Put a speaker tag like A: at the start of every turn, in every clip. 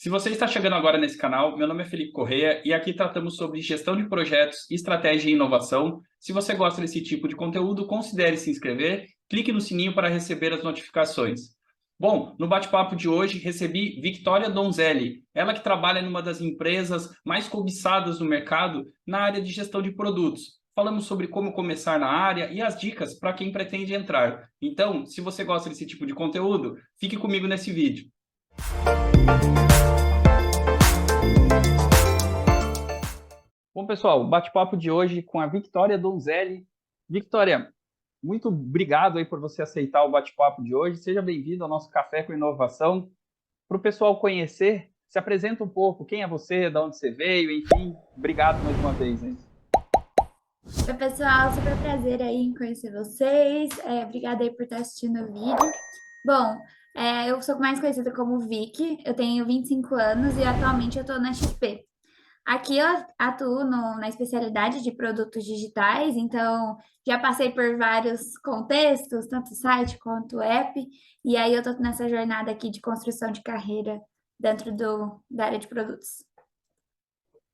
A: Se você está chegando agora nesse canal, meu nome é Felipe Correia e aqui tratamos sobre gestão de projetos, estratégia e inovação. Se você gosta desse tipo de conteúdo, considere se inscrever, clique no sininho para receber as notificações. Bom, no bate-papo de hoje recebi Victoria Donzelli, ela que trabalha numa das empresas mais cobiçadas no mercado na área de gestão de produtos. Falamos sobre como começar na área e as dicas para quem pretende entrar. Então, se você gosta desse tipo de conteúdo, fique comigo nesse vídeo. Bom, pessoal, o bate-papo de hoje com a Victoria Donzelli. Victoria, muito obrigado aí por você aceitar o bate-papo de hoje. Seja bem-vindo ao nosso Café com Inovação. Para o pessoal conhecer, se apresenta um pouco, quem é você, de onde você veio, enfim. Obrigado mais uma vez, hein?
B: Oi, pessoal, super prazer aí em conhecer vocês. Obrigada aí por estar assistindo o vídeo. Bom, eu sou mais conhecida como Vicky, eu tenho 25 anos e atualmente eu estou na XP. Aqui eu atuo na especialidade de produtos digitais, então já passei por vários contextos, tanto site quanto app, e aí eu estou nessa jornada aqui de construção de carreira dentro da área de produtos.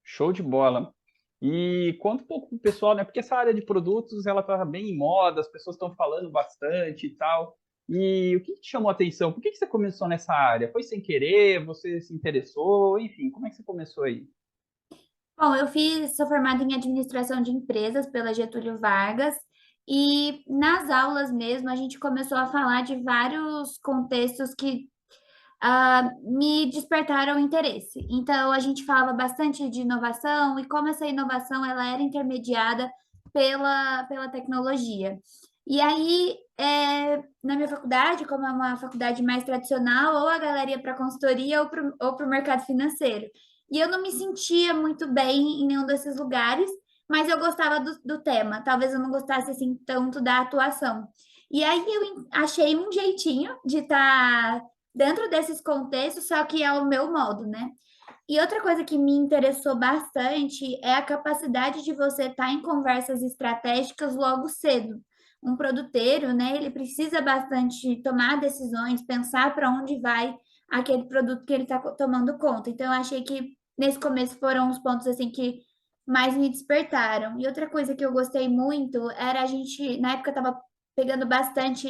A: Show de bola. E conta um pouco pro pessoal, né? Porque essa área de produtos, ela tá bem em moda, as pessoas estão falando bastante e tal. E o que te chamou a atenção? Por que você começou nessa área? Foi sem querer? Você se interessou? Enfim, como é que você começou aí?
B: Bom, sou formada em administração de empresas pela Getúlio Vargas e nas aulas mesmo a gente começou a falar de vários contextos que me despertaram interesse. Então a gente falava bastante de inovação e como essa inovação ela era intermediada pela tecnologia. E aí, na minha faculdade, como é uma faculdade mais tradicional, ou a galera ia para consultoria ou para o mercado financeiro. E eu não me sentia muito bem em nenhum desses lugares, mas eu gostava do tema. Talvez eu não gostasse assim tanto da atuação. E aí eu achei um jeitinho de estar dentro desses contextos, só que é o meu modo, né? E outra coisa que me interessou bastante é a capacidade de você estar em conversas estratégicas logo cedo. Um produteiro, né, ele precisa bastante tomar decisões, pensar para onde vai aquele produto que ele está tomando conta. Então, eu achei que nesse começo foram os pontos assim que mais me despertaram. E outra coisa que eu gostei muito era a gente, na época, estava pegando bastante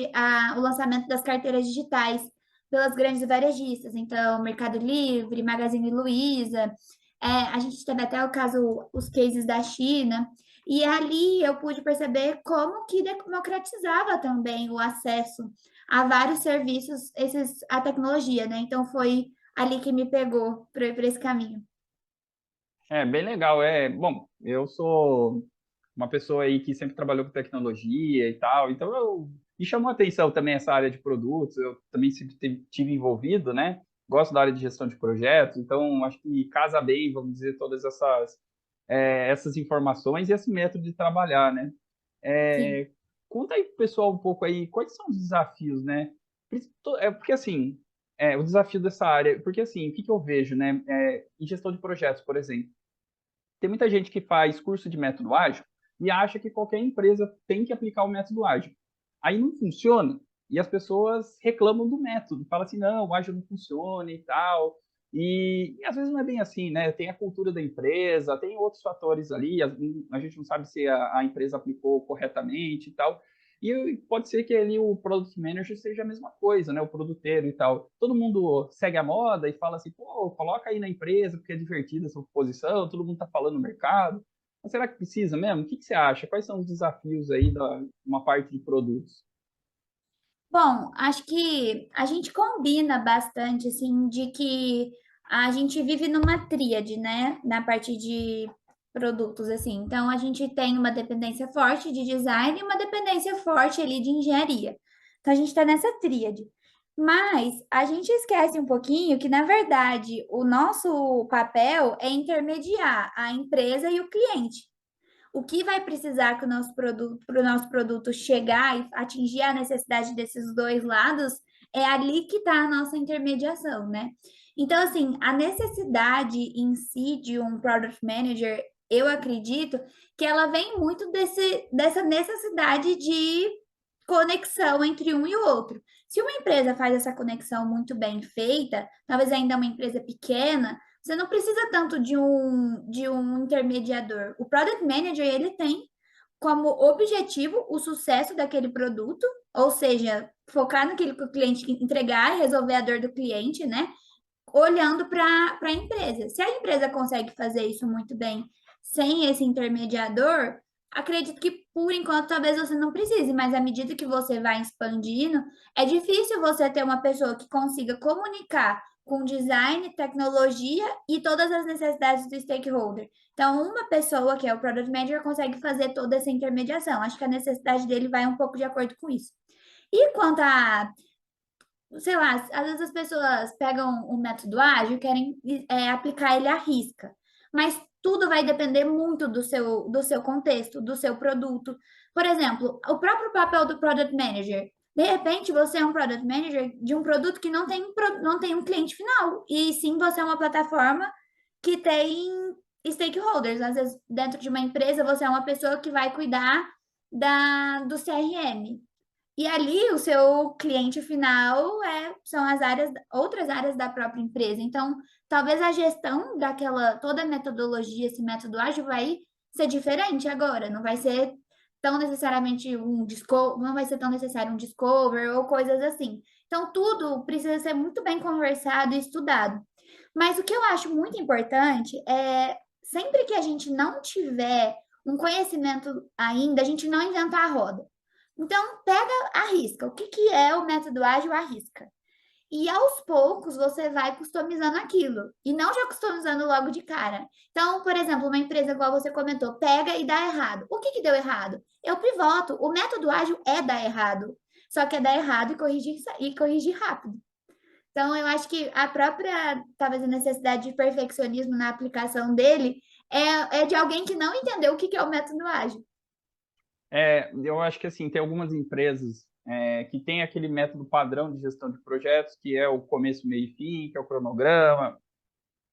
B: o lançamento das carteiras digitais pelas grandes varejistas, então Mercado Livre, Magazine Luiza, a gente teve até o caso, os cases da China, e ali eu pude perceber como que democratizava também o acesso a vários serviços, a tecnologia, né? Então foi ali que me pegou para ir para esse caminho.
A: É, bem legal. Bom, eu sou uma pessoa aí que sempre trabalhou com tecnologia e tal, então me chamou a atenção também essa área de produtos, eu também sempre tive envolvido, né? Gosto da área de gestão de projetos, então acho que casa bem, vamos dizer, todas essas informações e esse método de trabalhar, né?
B: Sim.
A: É, conta aí pro pessoal um pouco aí, quais são os desafios, né? Porque assim, o desafio dessa área, porque assim, o que eu vejo, né? Em gestão de projetos, por exemplo, tem muita gente que faz curso de método ágil e acha que qualquer empresa tem que aplicar o método ágil. Aí não funciona e as pessoas reclamam do método, falam assim, não, o ágil não funciona e tal. E às vezes não é bem assim, né? Tem a cultura da empresa, tem outros fatores ali, a gente não sabe se a empresa aplicou corretamente e tal. E pode ser que ali o product manager seja a mesma coisa, né? O produteiro e tal. Todo mundo segue a moda e fala assim, pô, coloca aí na empresa porque é divertida essa posição, todo mundo tá falando no mercado. Mas será que precisa mesmo? O que você acha? Quais são os desafios aí da uma parte de produtos?
B: Bom, acho que a gente combina bastante, assim, de que a gente vive numa tríade, né, na parte de produtos, assim. Então, a gente tem uma dependência forte de design e uma dependência forte ali de engenharia. Então, a gente está nessa tríade. Mas a gente esquece um pouquinho que, na verdade, o nosso papel é intermediar a empresa e o cliente. O que vai precisar que o nosso produto, para o nosso produto chegar e atingir a necessidade desses dois lados, é ali que está a nossa intermediação, né? Então, assim, a necessidade em si de um product manager, eu acredito que ela vem muito dessa necessidade de conexão entre um e o outro. Se uma empresa faz essa conexão muito bem feita, talvez ainda uma empresa pequena, você não precisa tanto de um intermediador. O Product Manager, ele tem como objetivo o sucesso daquele produto, ou seja, focar naquilo que o cliente entregar e resolver a dor do cliente, né? Olhando para a empresa. Se a empresa consegue fazer isso muito bem sem esse intermediador, acredito que por enquanto talvez você não precise, mas à medida que você vai expandindo, é difícil você ter uma pessoa que consiga comunicar com design, tecnologia e todas as necessidades do stakeholder. Então, uma pessoa que é o Product Manager consegue fazer toda essa intermediação. Acho que a necessidade dele vai um pouco de acordo com isso. E quanto a sei lá, às vezes as pessoas pegam o método ágil e querem aplicar ele à risca, mas tudo vai depender muito do seu contexto, do seu produto. Por exemplo, o próprio papel do Product Manager. De repente, você é um Product Manager de um produto que não tem um cliente final, e sim você é uma plataforma que tem stakeholders. Às vezes, dentro de uma empresa, você é uma pessoa que vai cuidar do CRM. E ali o seu cliente final são as áreas, outras áreas da própria empresa. Então, talvez a gestão daquela, toda a metodologia, esse método ágil vai ser diferente agora. Não vai ser tão necessariamente não vai ser tão necessário um discover ou coisas assim. Então, tudo precisa ser muito bem conversado e estudado. Mas o que eu acho muito importante é sempre que a gente não tiver um conhecimento ainda, a gente não inventar a roda. Então, pega a risca. O que, que é o método ágil à risca? E aos poucos você vai customizando aquilo. E não já customizando logo de cara. Então, por exemplo, uma empresa, igual você comentou, pega e dá errado. O que, que deu errado? Eu pivoto. O método ágil é dar errado. Só que é dar errado e corrigir rápido. Então, eu acho que a própria, talvez, a necessidade de perfeccionismo na aplicação dele é de alguém que não entendeu o que, que é o método ágil.
A: Eu acho que assim, tem algumas empresas que tem aquele método padrão de gestão de projetos, que é o começo, meio e fim, que é o cronograma,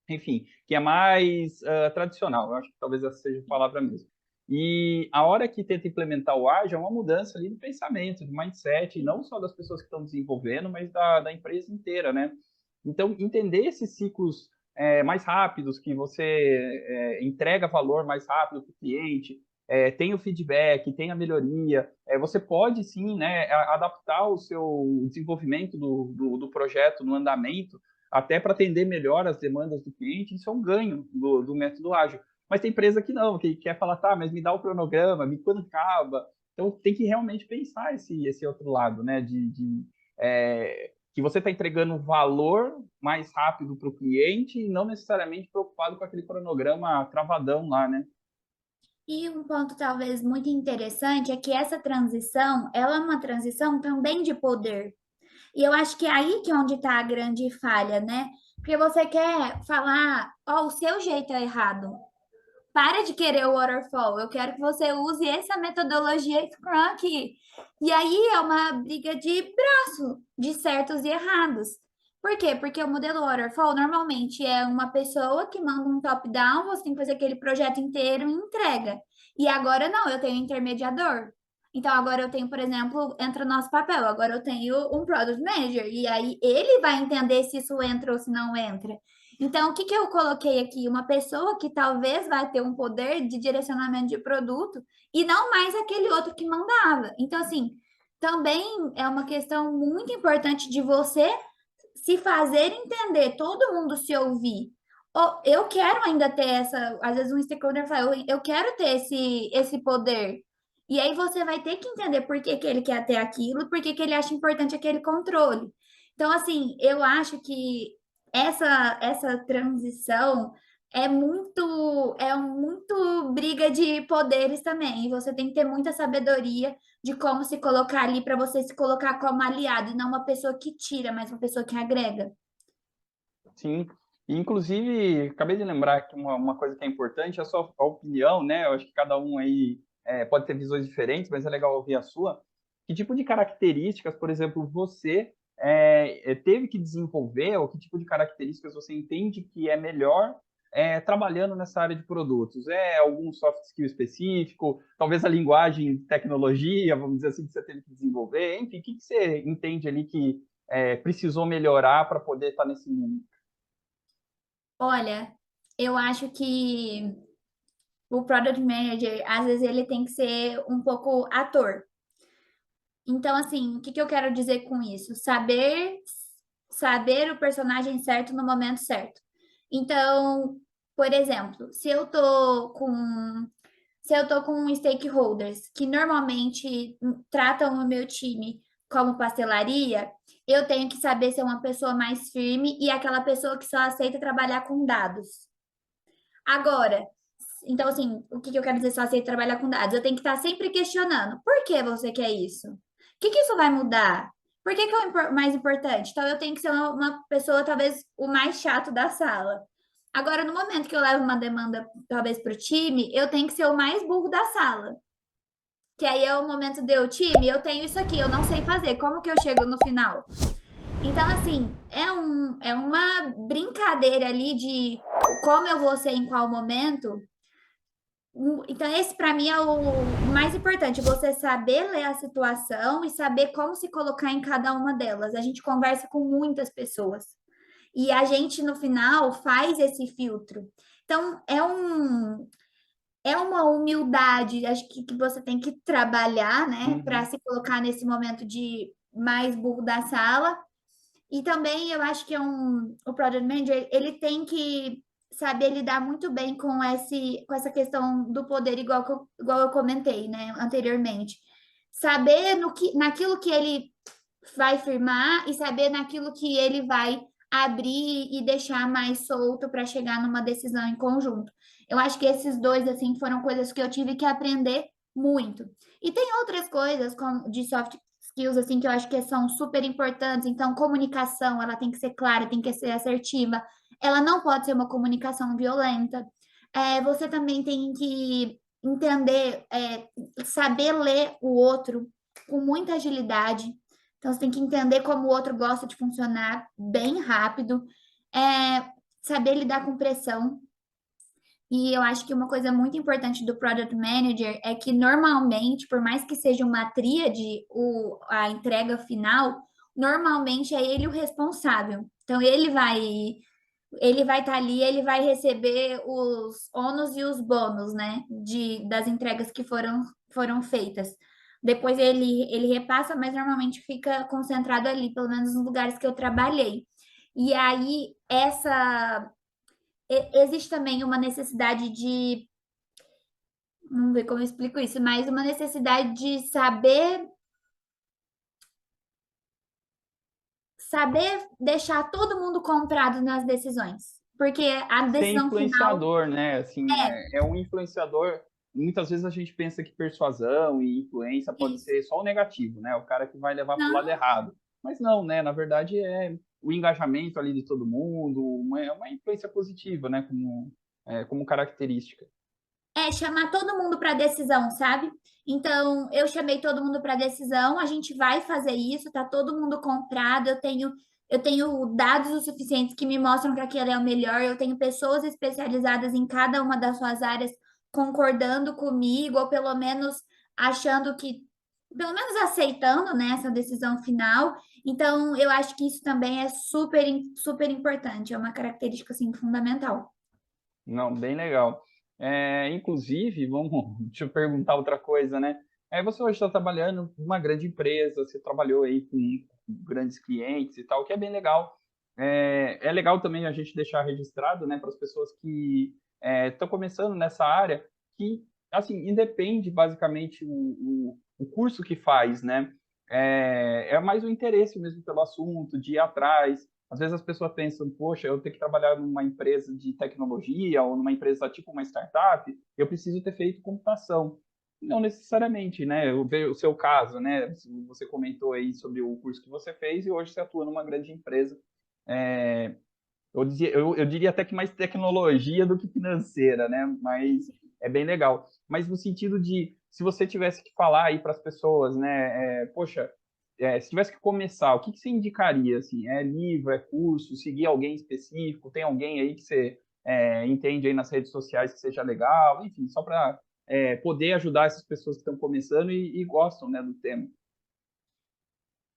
A: enfim, que é mais tradicional. Eu acho que talvez essa seja a palavra mesmo. E a hora que tenta implementar o ágil é uma mudança ali do pensamento, do mindset, não só das pessoas que estão desenvolvendo, mas da empresa inteira, né? Então, entender esses ciclos mais rápidos, que você entrega valor mais rápido para o cliente, tem o feedback, tem a melhoria, você pode sim, né, adaptar o seu desenvolvimento do projeto no andamento, até para atender melhor as demandas do cliente. Isso é um ganho do método ágil. Mas tem empresa que não, que quer falar, tá, mas me dá o cronograma, me quando acaba. Então tem que realmente pensar esse outro lado, né? Que você está entregando valor mais rápido para o cliente e não necessariamente preocupado com aquele cronograma travadão lá, né?
B: E um ponto talvez muito interessante é que essa transição, ela é uma transição também de poder. E eu acho que é aí que é onde está a grande falha, né? Porque você quer falar, ó, o seu jeito é errado. Para de querer o waterfall. Eu quero que você use essa metodologia Scrum aqui. E aí é uma briga de braço, de certos e errados. Por quê? Porque o modelo waterfall normalmente é uma pessoa que manda um top-down, você tem que fazer aquele projeto inteiro e entrega. E agora não, eu tenho um intermediador. Então agora eu tenho, por exemplo, entra no nosso papel, agora eu tenho um product manager, e aí ele vai entender se isso entra ou se não entra. Então, o que que eu coloquei aqui? Uma pessoa que talvez vai ter um poder de direcionamento de produto e não mais aquele outro que mandava. Então, assim, também é uma questão muito importante de você se fazer entender, todo mundo se ouvir. Eu quero ainda ter essa, às vezes um stakeholder fala, eu quero ter esse poder. E aí você vai ter que entender por que que ele quer ter aquilo, por que que ele acha importante aquele controle. Então, assim, eu acho que essa transição é muito briga de poderes também. E você tem que ter muita sabedoria de como se colocar ali para você se colocar como aliado, e não uma pessoa que tira, mas uma pessoa que agrega.
A: Sim. E, inclusive, acabei de lembrar que uma coisa que é importante é a sua opinião, né? Eu acho que cada um aí pode ter visões diferentes, mas é legal ouvir a sua. Que tipo de características, por exemplo, você teve que desenvolver, ou que tipo de características você entende que é melhor trabalhando nessa área de produtos? É algum soft skill específico? Talvez a linguagem de tecnologia, vamos dizer assim, que você teve que desenvolver? Enfim, o que você entende ali que precisou melhorar para poder estar nesse mundo?
B: Olha, eu acho que o Product Manager, às vezes, ele tem que ser um pouco ator. Então, assim, o que que eu quero dizer com isso? Saber o personagem certo no momento certo. Então, por exemplo, se eu tô com stakeholders que normalmente tratam o meu time como pastelaria, eu tenho que saber ser uma pessoa mais firme e aquela pessoa que só aceita trabalhar com dados. Agora, então, assim, o que que eu quero dizer só aceita trabalhar com dados? Eu tenho que estar sempre questionando. Por que você quer isso? O que que isso vai mudar? Por que que é o mais importante? Então, eu tenho que ser uma pessoa, talvez, o mais chato da sala. Agora, no momento que eu levo uma demanda, talvez, para o time, eu tenho que ser o mais burro da sala. Que aí é o momento de eu, time, eu tenho isso aqui, eu não sei fazer. Como que eu chego no final? Então, assim, é uma brincadeira ali de como eu vou ser em qual momento. Então, esse para mim é o mais importante, você saber ler a situação e saber como se colocar em cada uma delas. A gente conversa com muitas pessoas e a gente, no final, faz esse filtro. Então, é uma humildade, acho que você tem que trabalhar, né, para
A: Uhum.
B: se colocar nesse momento de mais burro da sala. E também eu acho que o Project Manager, ele tem que saber lidar muito bem com essa questão do poder, igual eu comentei, né, anteriormente. Saber naquilo que ele vai firmar e saber naquilo que ele vai abrir e deixar mais solto para chegar numa decisão em conjunto. Eu acho que esses dois, assim, foram coisas que eu tive que aprender muito. E tem outras coisas como de soft skills, assim, que eu acho que são super importantes. Então, comunicação, ela tem que ser clara, tem que ser assertiva. Ela não pode ser uma comunicação violenta. Você também tem que entender, saber ler o outro com muita agilidade. Então, você tem que entender como o outro gosta de funcionar bem rápido, saber lidar com pressão. E eu acho que uma coisa muito importante do Product Manager é que, normalmente, por mais que seja uma tríade, a entrega final, normalmente é ele o responsável. Então, ele vai estar ali, ele vai receber os ônus e os bônus, né, das entregas que foram feitas. Depois ele repassa, mas normalmente fica concentrado ali, pelo menos nos lugares que eu trabalhei. E aí, existe também uma necessidade de, vamos ver como eu explico isso, mas uma necessidade de saber deixar todo mundo comprado nas decisões. Porque a
A: Ser
B: decisão final
A: influenciador, né? Assim,
B: é
A: é um influenciador. Muitas vezes a gente pensa que persuasão e influência pode
B: isso.
A: ser só o negativo, né? O cara que vai levar para o lado
B: Não,
A: errado. Mas não, né? Na verdade, é o engajamento ali de todo mundo, uma influência positiva, né? Como característica.
B: chamar todo mundo para decisão, sabe? Então, eu chamei todo mundo para decisão, a gente vai fazer isso, tá todo mundo comprado, eu tenho dados o suficientes que me mostram que aquele é o melhor, eu tenho pessoas especializadas em cada uma das suas áreas concordando comigo, ou pelo menos achando que, pelo menos aceitando, né, essa decisão final. Então, eu acho que isso também é super, super importante, é uma característica, assim, fundamental.
A: Não, bem legal. Inclusive, deixa eu perguntar outra coisa, né? Você hoje está trabalhando em uma grande empresa, você trabalhou aí com grandes clientes e tal, que é bem legal. É legal também a gente deixar registrado, né, para as pessoas que estão começando nessa área, que, assim, independe basicamente o curso que faz, né? É mais o interesse mesmo pelo assunto, de ir atrás. Às vezes as pessoas pensam, poxa, eu tenho que trabalhar numa empresa de tecnologia ou numa empresa tipo uma startup, eu preciso ter feito computação. Não necessariamente, né? Eu vejo o seu caso, né? Você comentou aí sobre o curso que você fez e hoje você atua numa grande empresa. É, eu diria até que mais tecnologia do que financeira, né? Mas é bem legal. Mas no sentido de, se você tivesse que falar aí para as pessoas, né? Poxa, se tivesse que começar, o que você indicaria? Assim, é livro, é curso, seguir alguém específico? Tem alguém aí que você entende aí nas redes sociais que seja legal, enfim, só para poder ajudar essas pessoas que estão começando e gostam, né, do tema.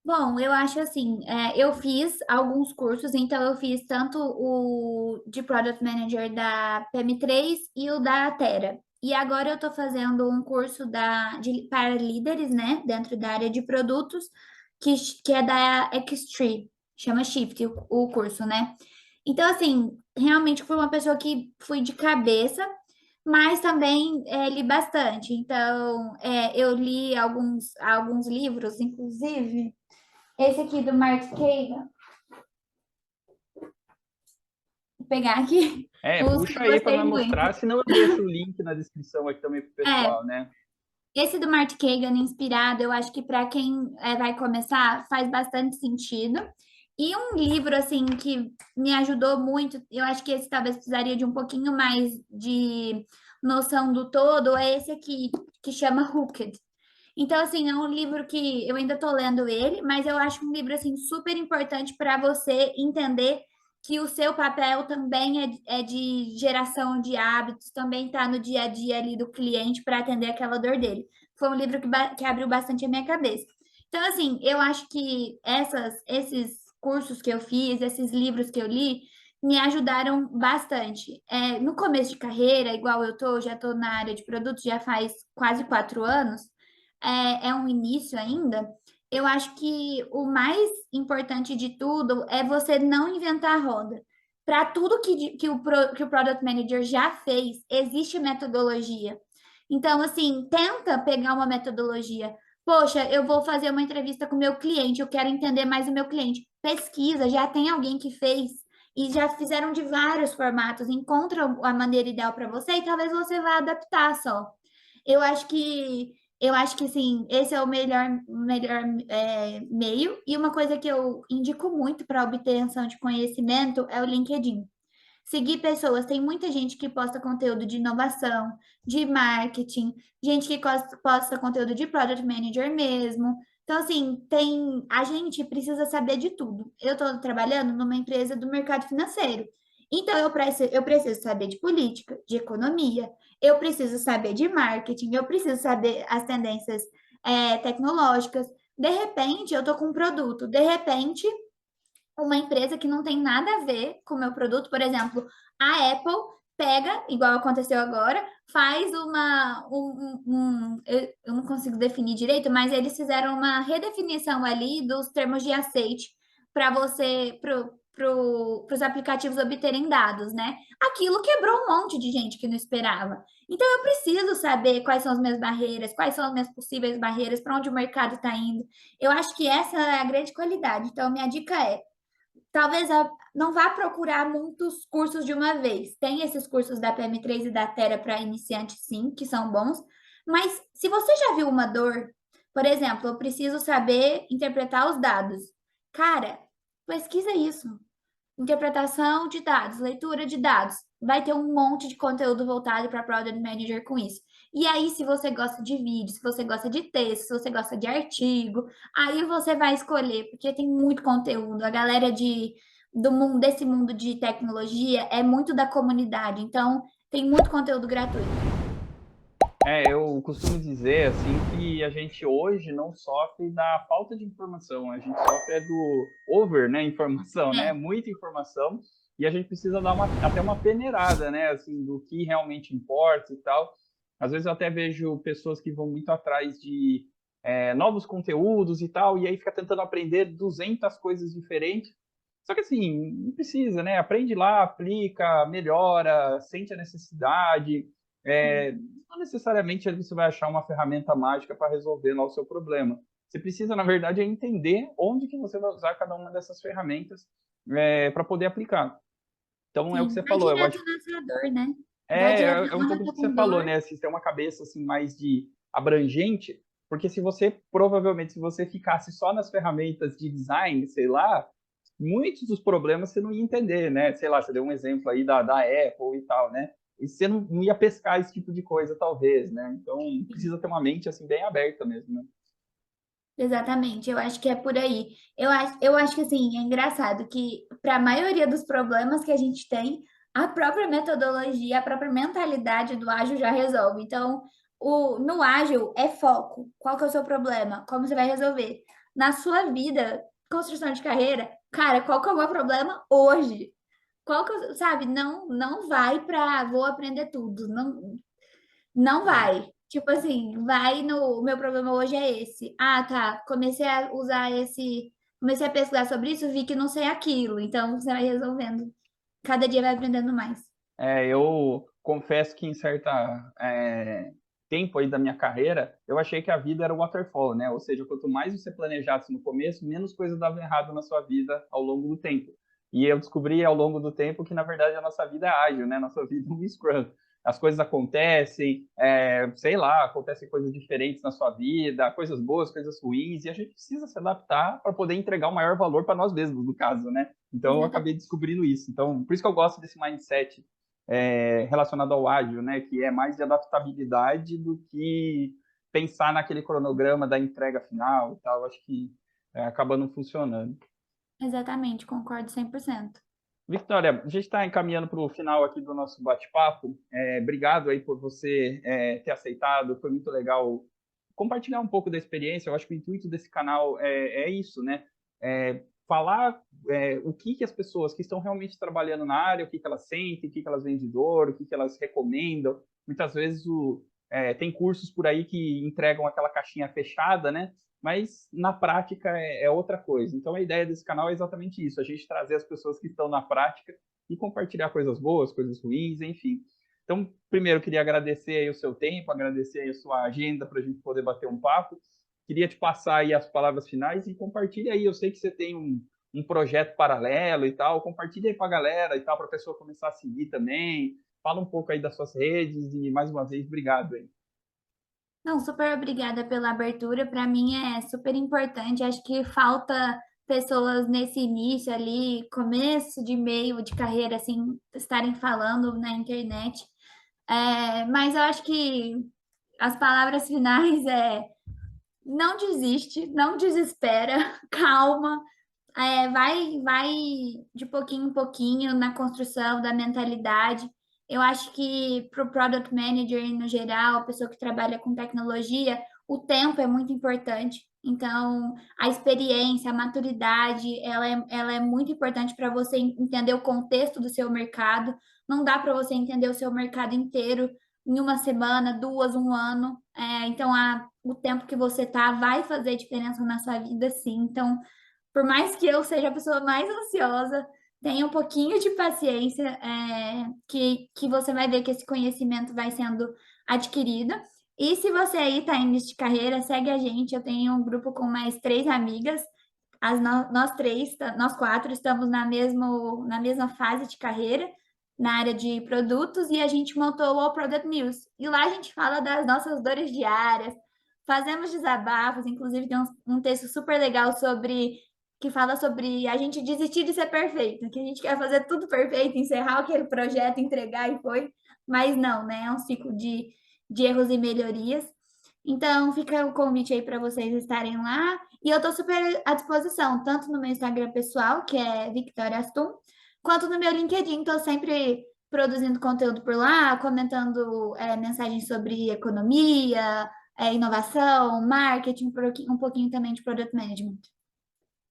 B: Bom, eu acho assim, eu fiz alguns cursos, então eu fiz tanto o de Product Manager da PM3 e o da Terra. E agora eu estou fazendo um curso para líderes, né, dentro da área de produtos, que é da Xtree, chama Shift o curso, né? Então, assim, realmente fui uma pessoa que fui de cabeça, mas também li bastante. Então, eu li alguns livros, inclusive. Esse aqui do Mark Kagan, vou pegar aqui os que
A: Puxa
B: eu
A: aí para
B: gostei
A: nós
B: muito.
A: mostrar, senão eu deixo o link na descrição aqui também pro
B: É,
A: pessoal, né?
B: esse do Mark Kagan inspirado, eu acho que para quem vai começar faz bastante sentido. E um livro assim que me ajudou muito, eu acho que esse talvez precisaria de um pouquinho mais de noção do todo, é esse aqui que chama Hooked. Então, assim, é um livro que eu ainda estou lendo ele, mas eu acho um livro assim super importante para você entender que o seu papel também é de geração de hábitos, também está no dia a dia ali do cliente para atender aquela dor dele. Foi um livro que abriu bastante a minha cabeça. Então, assim, eu acho que esses cursos que eu fiz, esses livros que eu li, me ajudaram bastante. No começo de carreira, igual eu tô, já estou na área de produtos já faz quase 4 anos, é um início ainda, eu acho que o mais importante de tudo é você não inventar a roda. Para tudo que o Product Manager já fez, existe metodologia. Então, assim, tenta pegar uma metodologia. Poxa, eu vou fazer uma entrevista com o meu cliente, eu quero entender mais o meu cliente. Pesquisa, já tem alguém que fez e já fizeram de vários formatos. Encontra a maneira ideal para você e talvez você vá adaptar só. Eu acho que sim, esse é o melhor meio. E uma coisa que eu indico muito para obtenção de conhecimento é o LinkedIn. Seguir pessoas, tem muita gente que posta conteúdo de inovação, de marketing, gente que posta conteúdo de product manager mesmo. Então, assim, a gente precisa saber de tudo. Eu estou trabalhando numa empresa do mercado financeiro. Então, eu preciso saber de política, de economia, eu preciso saber de marketing, eu preciso saber as tendências tecnológicas. De repente, eu estou com um produto, de repente, uma empresa que não tem nada a ver com o meu produto, por exemplo, a Apple pega, igual aconteceu agora, faz eu não consigo definir direito, mas eles fizeram uma redefinição ali dos termos de aceite para para os aplicativos obterem dados, né? Aquilo quebrou um monte de gente que não esperava. Então eu preciso saber quais são as minhas barreiras, quais são as minhas possíveis barreiras, para onde o mercado está indo. Eu acho que essa é a grande qualidade. Então, minha dica é talvez não vá procurar muitos cursos de uma vez. Tem esses cursos da PM3 e da Terra para iniciantes, sim, que são bons. Mas se você já viu uma dor, por exemplo, eu preciso saber interpretar os dados. Cara, pesquisa isso. Interpretação de dados, leitura de dados. Vai ter um monte de conteúdo voltado para Product Manager com isso. E aí, se você gosta de vídeo, se você gosta de texto, se você gosta de artigo, aí você vai escolher, porque tem muito conteúdo. A galera desse mundo de tecnologia é muito da comunidade, então tem muito conteúdo gratuito.
A: Eu costumo dizer assim que a gente hoje não sofre da falta de informação, a gente sofre do over, né, informação, né,
B: É,
A: muita informação e a gente precisa dar até uma peneirada, né, assim, do que realmente importa e tal. Às vezes eu até vejo pessoas que vão muito atrás de novos conteúdos e tal, e aí fica tentando aprender 200 coisas diferentes. Só que assim, não precisa, né? Aprende lá, aplica, melhora, sente a necessidade. Não necessariamente você vai achar uma ferramenta mágica para resolver lá o seu problema. Você precisa, na verdade, entender onde que você vai usar cada uma dessas ferramentas para poder aplicar. Então, é o que
B: sim.
A: você
B: Vai
A: falou. Eu
B: direto
A: acho
B: na sua dor, né? Vai
A: é,
B: direto
A: é um
B: onde
A: pouco
B: eu
A: do
B: tô
A: que você
B: com
A: falou,
B: dor.
A: né? Se tem uma cabeça assim mais de abrangente, porque se você provavelmente se você ficasse só nas ferramentas de design, sei lá, muitos dos problemas você não ia entender, né? Sei lá, você deu um exemplo aí da Apple e tal, né? E você não ia pescar esse tipo de coisa, talvez, né? Então precisa ter uma mente assim bem aberta mesmo, né?
B: Exatamente, eu acho que é por aí. Eu acho que assim, é engraçado que para a maioria dos problemas que a gente tem, a própria metodologia, a própria mentalidade do ágil já resolve. Então, no ágil é foco. Qual que é o seu problema? Como você vai resolver? Na sua vida, construção de carreira, cara, qual que é o meu problema hoje? Qual que, sabe, não vai para vou aprender tudo. Não vai. Tipo assim, vai no. O meu problema hoje é esse. Ah, tá. Comecei a usar esse. Comecei a pesquisar sobre isso, vi que não sei aquilo. Então você vai resolvendo. Cada dia vai aprendendo mais.
A: Eu confesso que em certa tempo aí da minha carreira, eu achei que a vida era um waterfall, né? Ou seja, quanto mais você planejasse no começo, menos coisas davam errado na sua vida ao longo do tempo. E eu descobri ao longo do tempo que, na verdade, a nossa vida é ágil, né? Nossa vida é um Scrum. As coisas acontecem, sei lá, acontecem coisas diferentes na sua vida, coisas boas, coisas ruins, e a gente precisa se adaptar para poder entregar o maior valor para nós mesmos, no caso, né? Então, eu acabei
B: Exatamente.
A: descobrindo isso. Então, por isso que eu gosto desse mindset relacionado ao ágil, né, que é mais de adaptabilidade do que pensar naquele cronograma da entrega final e tal. Acho que acaba não funcionando.
B: Exatamente, concordo 100%.
A: Victoria, a gente está encaminhando para o final aqui do nosso bate-papo. Obrigado aí por você ter aceitado. Foi muito legal compartilhar um pouco da experiência. Eu acho que o intuito desse canal é isso, né? Falar o que as pessoas que estão realmente trabalhando na área, o que elas sentem, o que elas veem de dor, o que elas recomendam. Muitas vezes tem cursos por aí que entregam aquela caixinha fechada, né? Mas na prática é outra coisa. Então a ideia desse canal é exatamente isso: a gente trazer as pessoas que estão na prática e compartilhar coisas boas, coisas ruins, enfim. Então, primeiro, eu queria agradecer aí o seu tempo, agradecer aí a sua agenda para a gente poder bater um papo. Queria te passar aí as palavras finais e compartilha aí. Eu sei que você tem um projeto paralelo e tal, compartilha aí para a galera e tal, para a pessoa começar a seguir também. Fala um pouco aí das suas redes e, mais uma vez, obrigado aí.
B: Não, super obrigada pela abertura. Para mim é super importante. Acho que falta pessoas nesse início ali, começo de meio de carreira, assim, estarem falando na internet. Mas eu acho que as palavras finais é não desiste, não desespera, calma, vai de pouquinho em pouquinho na construção da mentalidade. Eu acho que para o Product Manager, no geral, a pessoa que trabalha com tecnologia, o tempo é muito importante. Então, a experiência, a maturidade, ela é muito importante para você entender o contexto do seu mercado. Não dá para você entender o seu mercado inteiro em uma semana, duas, um ano. Então, o tempo que você tá vai fazer diferença na sua vida, sim. Então, por mais que eu seja a pessoa mais ansiosa, tenha um pouquinho de paciência, que você vai ver que esse conhecimento vai sendo adquirido. E se você aí está em início de carreira, segue a gente. Eu tenho um grupo com mais três amigas. Nós três, nós quatro, estamos na mesma fase de carreira, na área de produtos, e a gente montou o Product News. E lá a gente fala das nossas dores diárias, fazemos desabafos, inclusive tem um texto super legal que fala sobre a gente desistir de ser perfeito, que a gente quer fazer tudo perfeito, encerrar aquele projeto, entregar e foi, mas não, né? É um ciclo de erros e melhorias. Então, fica o convite aí para vocês estarem lá. E eu estou super à disposição, tanto no meu Instagram pessoal, que é Victoria Astum, quanto no meu LinkedIn. Estou sempre produzindo conteúdo por lá, comentando mensagens sobre economia, inovação, marketing, um pouquinho também de product management.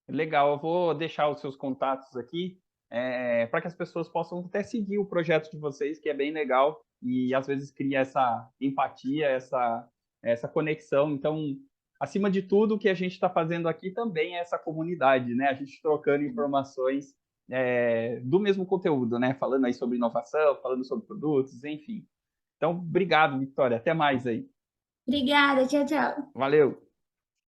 A: Legal, eu vou deixar os seus contatos aqui para que as pessoas possam até seguir o projeto de vocês, que é bem legal e às vezes cria essa empatia, essa conexão. Então, acima de tudo, o que a gente está fazendo aqui também é essa comunidade, né? A gente trocando informações do mesmo conteúdo, né? Falando aí sobre inovação, falando sobre produtos, enfim. Então, obrigado, Victoria. Até mais aí.
B: Obrigada, tchau, tchau.
A: Valeu!